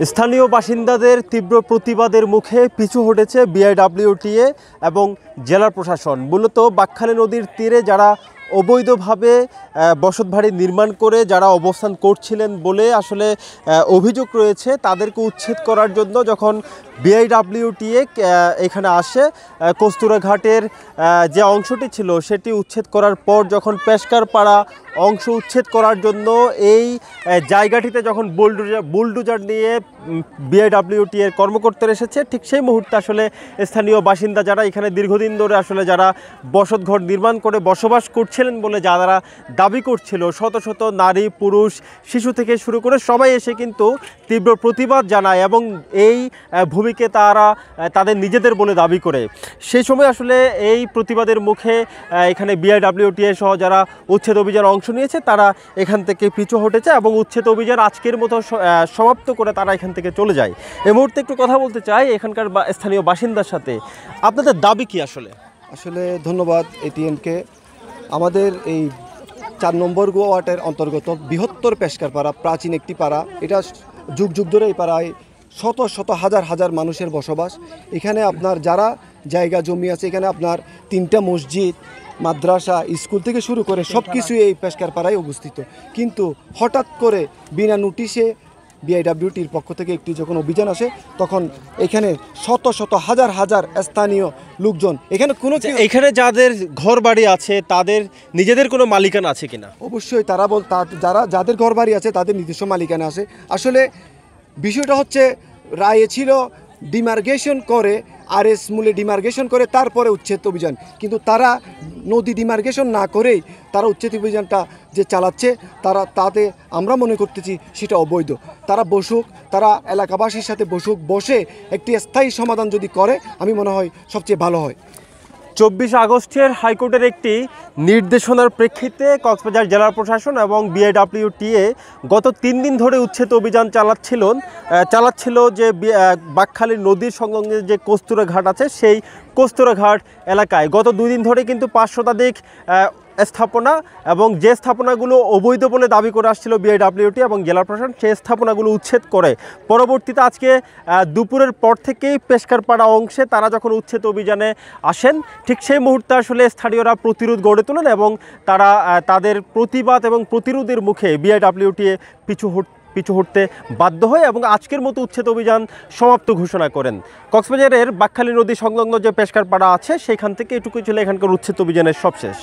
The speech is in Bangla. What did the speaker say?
স্থানীয় বাসিন্দাদের তীব্র প্রতিবাদের মুখে পিছু হটেছে বিআইডব্লিউটিএ এবং জেলা প্রশাসন। মূলত বাঁকখালী নদীর তীরে যারা অবৈধভাবে বসতবাড়ি নির্মাণ করে যারা অবস্থান করছিলেন বলে আসলে অভিযোগ রয়েছে, তাদেরকে উচ্ছেদ করার জন্য যখন বিআইডব্লিউটিএ এখানে আসে, কস্তুরাঘাটের যে অংশটি ছিল সেটি উচ্ছেদ করার পর যখন পেশকারপাড়া অংশ উচ্ছেদ করার জন্য এই জায়গাটিতে যখন বুলডোজার নিয়ে বিআইডব্লিউটিএর কর্মকর্তারা এসেছে, ঠিক সেই মুহূর্তে আসলে স্থানীয় বাসিন্দা যারা এখানে দীর্ঘদিন ধরে আসলে যারা বসতঘর নির্মাণ করে বসবাস করছিলেন বলে যারা দাবি করছিল, শত শত নারী পুরুষ শিশু থেকে শুরু করে সবাই এসে কিন্তু তীব্র প্রতিবাদ জানায় এবং এই ভূমিকে তারা তাদের নিজেদের বলে দাবি করে। সেই সময় আসলে এই প্রতিবাদের মুখে এখানে বিআইডব্লিউটিএ সহ যারা উচ্ছেদ অভিযানে অংশ নিয়েছে তারা এখান থেকে পিছু হটেছে এবং উচ্ছেদ অভিযান আজকের মতো সমাপ্ত করে তারা এখান থেকে চলে যায়। এই মুহূর্তে একটু কথা বলতে চাই এখানকার স্থানীয় বাসিন্দার সাথে। আপনাদের দাবি কি? আসলে ধন্যবাদ এটিএনকে। আমাদের এই 4 নম্বর ওয়ার্ডের অন্তর্গত বৃহত্তর পেশকারপাড়া, প্রাচীন একটি পাড়া, এটা যুগ যুগ ধরে এই পাড়ায় শত শত হাজার হাজার মানুষের বসবাস। এখানে আপনার যারা জায়গা জমি আছে, এখানে আপনার 3টা মসজিদ, মাদ্রাসা, স্কুল থেকে শুরু করে সব কিছুই এই পেশকারপাড়ায় অবস্থিত। কিন্তু হঠাৎ করে বিনা নোটিশে বিআইডব্লিউটির পক্ষ থেকে একটি যখন অভিযান আসে, তখন এখানে শত শত হাজার হাজার স্থানীয় লোকজন এখানে যাদের ঘর বাড়ি আছে তাদের নিজেদের কোনো মালিকানা আছে কিনা? অবশ্যই তারা যাদের ঘর বাড়ি আছে তাদের নিজস্ব মালিকানা আছে। আসলে বিষয়টা হচ্ছে রায়ে ছিল ডিমার্গেশন করে, আরএস মূলে ডিমার্গেশন করে তারপরে উচ্ছেদ অভিযান, কিন্তু তারা নদী ডিমার্গেশন না করেই তারা উচ্ছেদ অভিযানটা যে চালাচ্ছে, তাতে আমরা মনে করতেছি সেটা অবৈধ। তারা বসুক, তারা এলাকাবাসীর সাথে বসে একটি স্থায়ী সমাধান যদি করে, আমি মনে হয় সবচেয়ে ভালো হয়। 24 আগস্টের হাইকোর্টের একটি নির্দেশনার প্রেক্ষিতে কক্সবাজার জেলা প্রশাসন এবং বিআইডব্লিউটিএ গত 3 দিন ধরে উচ্ছেদ অভিযান চালাচ্ছিল যে বাঁকখালী নদীর সংলগ্ন যে কস্তুরাঘাট আছে সেই কস্তুরাঘাট এলাকায় গত 2 দিন ধরে কিন্তু 5 শতাধিক স্থাপনা এবং যে স্থাপনাগুলো অবৈধ বলে দাবি করে আসছিল বিআইডব্লিউটি এবং জেলা প্রশাসন, সেই স্থাপনাগুলো উচ্ছেদ করে পরবর্তীতে আজকে দুপুরের পর থেকেই পেশকারপাড়া অংশে তারা যখন উচ্ছেদ অভিযানে আসেন, ঠিক সেই মুহূর্তে আসলে স্থানীয়রা প্রতিরোধ গড়ে তোলেন এবং তারা তাদের প্রতিবাদ এবং প্রতিরোধের মুখে বিআইডব্লিউটিএ পিছু হটতে বাধ্য হয় এবং আজকের মতো উচ্ছেদ অভিযান সমাপ্ত ঘোষণা করেন। কক্সবাজারের বাঁকখালী নদী সংলগ্ন যে পেশকারপাড়া আছে সেখান থেকে এটুকুই ছিল এখানকার উচ্ছেদ অভিযানের সবশেষ।